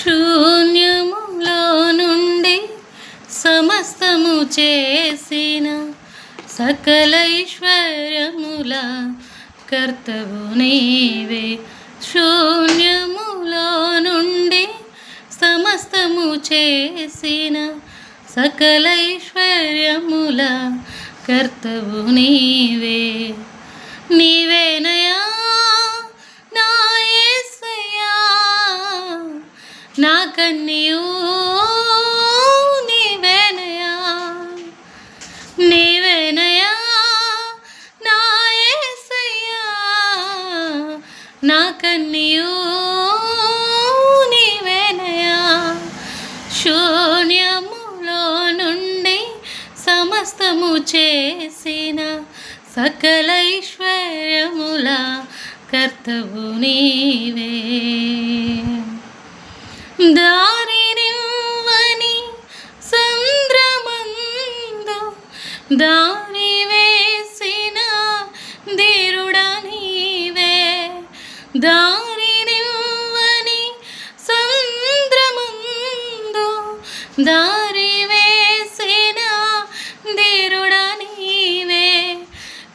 శూన్యములో నుండి సమస్తము చేసిన సకలైశ్వర్యముల కర్తవు నీవే. శూన్యములో నుండి సమస్తము చేసిన సకలైశ్వర్యముల కర్తవు నీవే. నీవేనయా నా యేసయ్యా, నా కన్నియూ నీవేనయా. నీవేనయా నా యేసయ్యా, నా కన్నియూ నీవేనయా. శూన్యములో నుండి సమస్తము చేసిన సకలైశ్వర్యముల కర్తవు నీవే. దారినివ్వని సంద్రమందు దారి వేసిన ధీరుడా నీవే. దారినివ్వని సంద్రమందు దారి వేసిన ధీరుడా నీవే.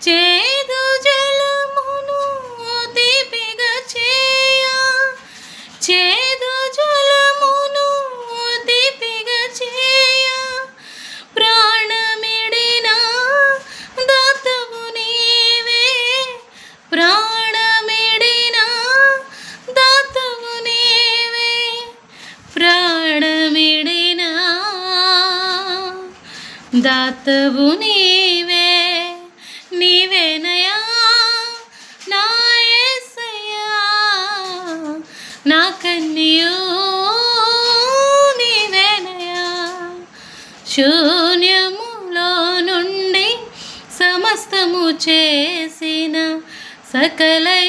చేదు జలమును తీపిగా చేయ, చేదు జలమును తీపిగా చేయ, ప్రాణమిడిన దాతవు నీవే. ప్రాణమిడిన దాతవు నీవే. ప్రాణమిడిన దాతవు నీవే. నీవేనయా నా యేసయ్యా, నా కన్నియూ నీవేనయా. శూన్యములో నుండి సమస్తము చేసిన సకలైశ్వర్యముల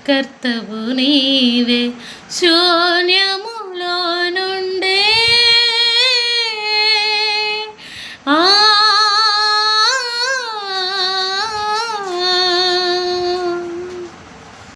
కర్తవు నీవే. శూన్యములో